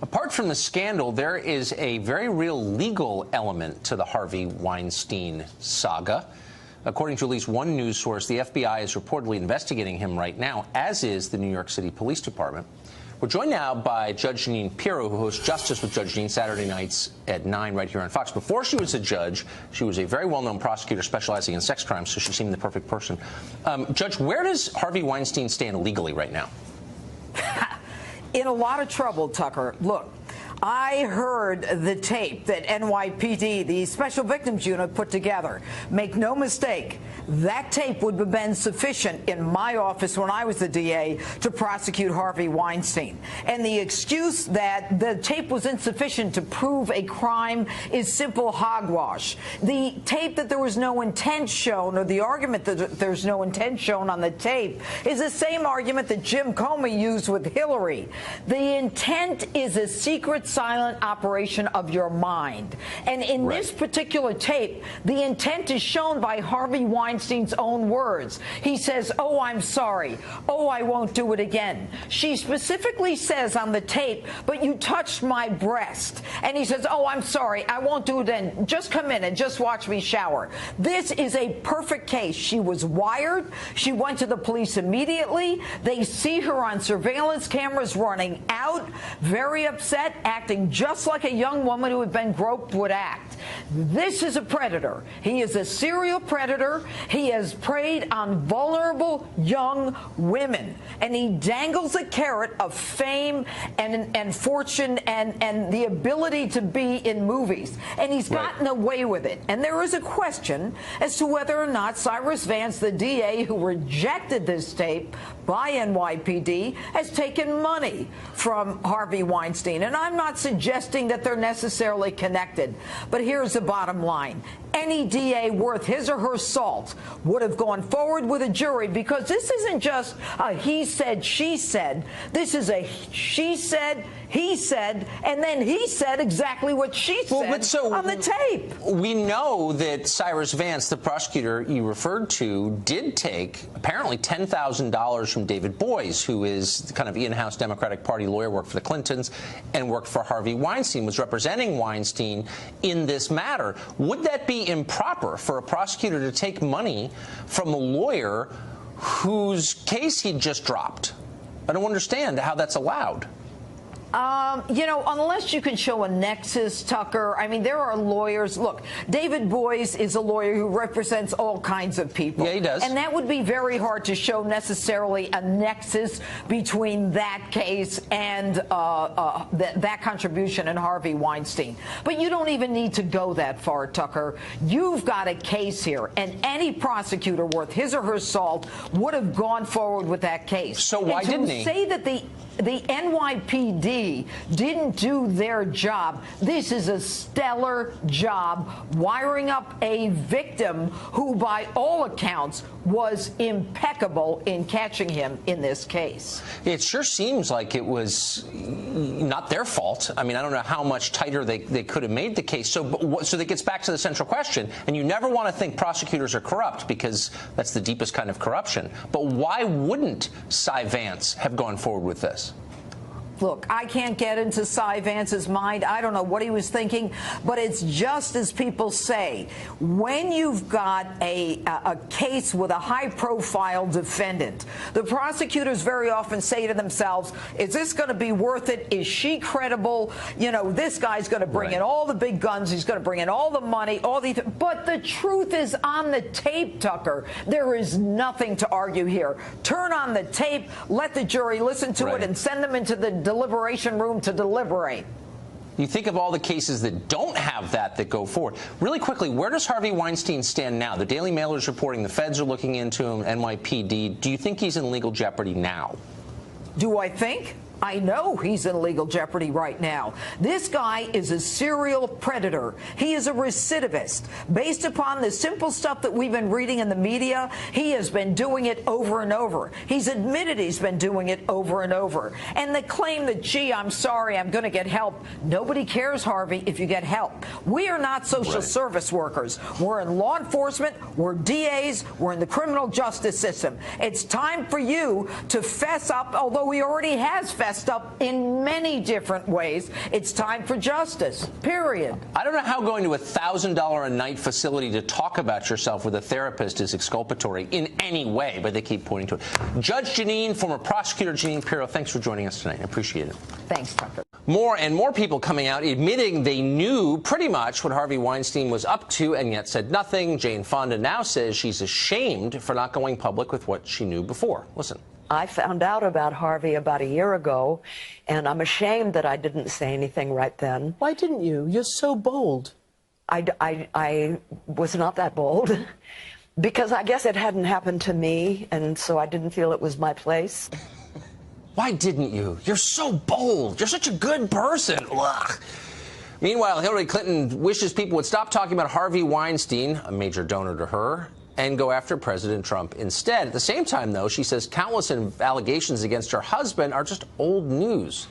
Apart from the scandal, there is a very real legal element to the Harvey Weinstein saga. According to at least one news source, the FBI is reportedly investigating him right now, as is the New York City Police Department. We're joined now by Judge Jeanine Pirro, who hosts Justice with Judge Jeanine Saturday nights at 9 right here on Fox. Before she was a judge, she was a very well-known prosecutor specializing in sex crimes, so she seemed the perfect person. Judge, where does Harvey Weinstein stand legally right now? In a lot of trouble, Tucker. Look, I heard the tape that NYPD, the Special Victims Unit, put together. Make no mistake, that tape would have been sufficient in my office when I was the DA to prosecute Harvey Weinstein. And the excuse that the tape was insufficient to prove a crime is simple hogwash. The tape that there was no intent shown, or the argument that there's no intent shown on the tape, is the same argument that Jim Comey used with Hillary. The intent is a secret, silent operation of your mind. And in this particular tape, the intent is shown by Harvey Weinstein's own words. He says, "Oh, I'm sorry. Oh, I won't do it again." She specifically says on the tape, "But you touched my breast." And he says, "Oh, I'm sorry. I won't do it then. Just come in and just watch me shower." This is a perfect case. She was wired. She went to the police immediately. They see her on surveillance cameras running out, very upset, acting just like a young woman who had been groped would act. This is a predator. He is a serial predator. He has preyed on vulnerable young women, and he dangles a carrot of fame and fortune and the ability to be in movies, and he's gotten away with it. And there is a question as to whether or not Cyrus Vance, the DA who rejected this tape by NYPD, has taken money from Harvey Weinstein. And I'm not suggesting that they're necessarily connected, but here's the bottom line. Any DA worth his or her salt would have gone forward with a jury, because this isn't just a he said, she said. This is a she said, he said, and then he said exactly what she said on the tape. We know that Cyrus Vance, the prosecutor you referred to, did take apparently $10,000 from David Boies, who is kind of in-house Democratic Party lawyer, worked for the Clintons and worked for Harvey Weinstein, was representing Weinstein in this matter. Would that be improper for a prosecutor to take money from a lawyer whose case he just dropped? I don't understand how that's allowed. You know, unless you can show a nexus, Tucker. I mean, there are lawyers. Look, David Boies is a lawyer who represents all kinds of people. Yeah, he does. And that would be very hard to show necessarily a nexus between that case and that contribution in Harvey Weinstein. But you don't even need to go that far, Tucker. You've got a case here, and any prosecutor worth his or her salt would have gone forward with that case. So why didn't he? To say that the NYPD didn't do their job. This is a stellar job, wiring up a victim who, by all accounts, was impeccable in catching him in this case. It sure seems like it was not their fault. I mean, I don't know how much tighter they could have made the case. So that gets back to the central question. And you never want to think prosecutors are corrupt, because that's the deepest kind of corruption. But why wouldn't Cy Vance have gone forward with this? Look, I can't get into Cy Vance's mind. I don't know what he was thinking, but it's just as people say. When you've got a case with a high-profile defendant, the prosecutors very often say to themselves, is this going to be worth it? Is she credible? You know, this guy's going to bring in all the big guns. He's going to bring in all the money, all the... But the truth is on the tape, Tucker. There is nothing to argue here. Turn on the tape, let the jury listen to it, and send them into the deliberation room to deliberate. You think of all the cases that don't have that go forward. Really quickly, where does Harvey Weinstein stand now? The Daily Mail is reporting the feds are looking into him, NYPD. Do you think he's in legal jeopardy now? Do I think? I know he's in legal jeopardy right now. This guy is a serial predator. He is a recidivist. Based upon the simple stuff that we've been reading in the media, he has been doing it over and over. He's admitted he's been doing it over and over. And the claim that, gee, I'm sorry, I'm going to get help. Nobody cares, Harvey, if you get help. We are not social service workers. We're in law enforcement. We're DAs. We're in the criminal justice system. It's time for you to fess up, although he already has fessed messed up in many different ways. It's time for justice, period. I don't know how going to a $1,000 a night facility to talk about yourself with a therapist is exculpatory in any way, but they keep pointing to it. Judge Jeanine, former prosecutor Jeanine Pirro, thanks for joining us tonight. I appreciate it. Thanks, Tucker. More and more people coming out admitting they knew pretty much what Harvey Weinstein was up to and yet said nothing. Jane Fonda now says she's ashamed for not going public with what she knew before. Listen. I found out about Harvey about a year ago, and I'm ashamed that I didn't say anything right then. Why didn't you? You're so bold. I was not that bold because I guess it hadn't happened to me, and so I didn't feel it was my place. Why didn't you? You're so bold. You're such a good person. Ugh. Meanwhile, Hillary Clinton wishes people would stop talking about Harvey Weinstein, a major donor to her, and go after President Trump instead. At the same time, though, she says countless allegations against her husband are just old news.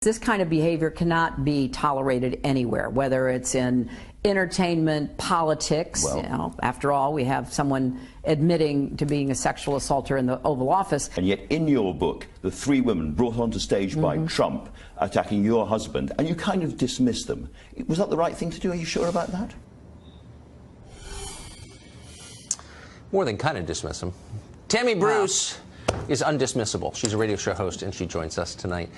This kind of behavior cannot be tolerated anywhere, whether it's in entertainment, politics. Well, you know, after all, we have someone admitting to being a sexual assaulter in the Oval Office. And yet in your book, the three women brought onto stage by Trump attacking your husband, and you kind of dismissed them. Was that the right thing to do? Are you sure about that? More than kind of dismiss him. Tammy Bruce is undismissible. She's a radio show host, and she joins us tonight.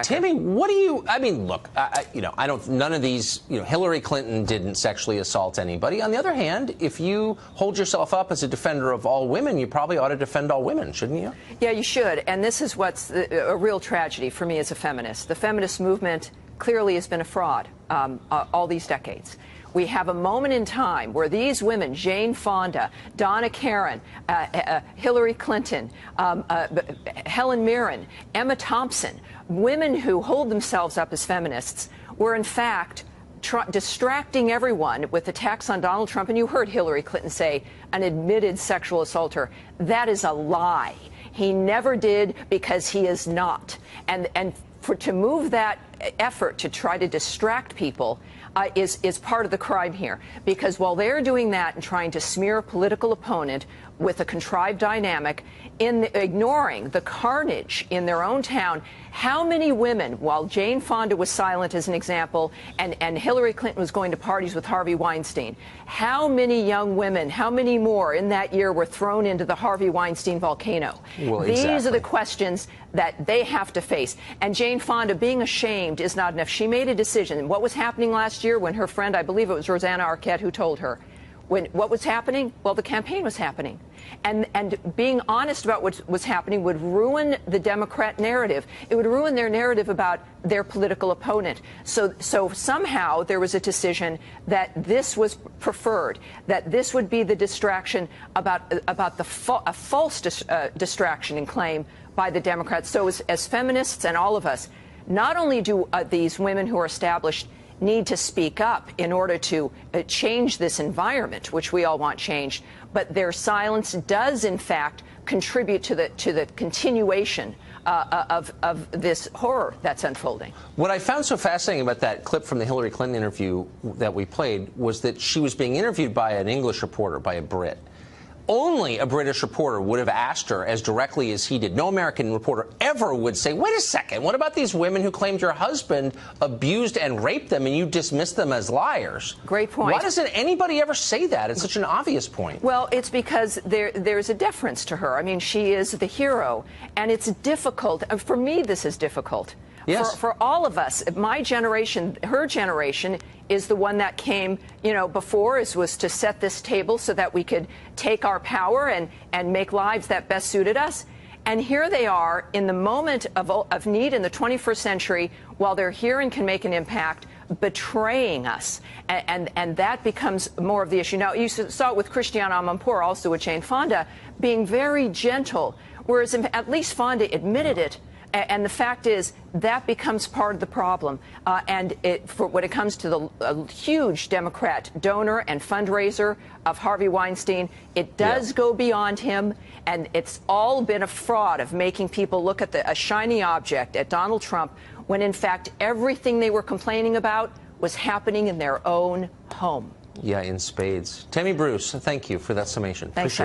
Tammy, what do you? I mean, look, I don't. None of these. Hillary Clinton didn't sexually assault anybody. On the other hand, if you hold yourself up as a defender of all women, you probably ought to defend all women, shouldn't you? Yeah, you should. And this is what's a real tragedy for me as a feminist. The feminist movement clearly has been a fraud all these decades. We have a moment in time where these women, Jane Fonda, Donna Karan, Hillary Clinton, Helen Mirren, Emma Thompson, women who hold themselves up as feminists, were in fact distracting everyone with attacks on Donald Trump. And you heard Hillary Clinton say, an admitted sexual assaulter. That is a lie. He never did, because he is not. And to move that effort to try to distract people is part of the crime here, because while they're doing that and trying to smear a political opponent with a contrived dynamic, in ignoring the carnage in their own town, how many women, while Jane Fonda was silent as an example, and Hillary Clinton was going to parties with Harvey Weinstein, how many young women, how many more in that year were thrown into the Harvey Weinstein volcano? Well, These are the questions that they have to face. And Jane Fonda being ashamed is not enough. She made a decision. What was happening last year when her friend, I believe it was Rosanna Arquette, who told her, what was happening? Well, the campaign was happening. And being honest about what was happening would ruin the Democrat narrative. It would ruin their narrative about their political opponent. So somehow there was a decision that this was preferred, that this would be the distraction about a false distraction and claim by the Democrats. So as feminists and all of us, not only do these women who are established need to speak up in order to change this environment, which we all want changed, but their silence does, in fact, contribute to the continuation of this horror that's unfolding. What I found so fascinating about that clip from the Hillary Clinton interview that we played was that she was being interviewed by an English reporter, by a Brit. Only a British reporter would have asked her as directly as he did. No American reporter ever would say, wait a second, what about these women who claimed your husband abused and raped them and you dismissed them as liars? Great point. Why doesn't anybody ever say that? It's such an obvious point. Well, it's because there's a deference to her. I mean, she is the hero, and it's difficult. For me, this is difficult. Yes. For all of us, my generation, her generation, is the one that came, before, was to set this table so that we could take our power and make lives that best suited us. And here they are in the moment of need in the 21st century, while they're here and can make an impact, betraying us. And that becomes more of the issue. Now, you saw it with Christiane Amanpour, also with Jane Fonda, being very gentle, whereas at least Fonda admitted it. And the fact is that becomes part of the problem. And when it comes to the huge Democrat donor and fundraiser of Harvey Weinstein, it does go beyond him. And it's all been a fraud of making people look at a shiny object, at Donald Trump, when in fact everything they were complaining about was happening in their own home. Yeah, in spades. Tammy Bruce, thank you for that summation. Thanks, Appreciate it.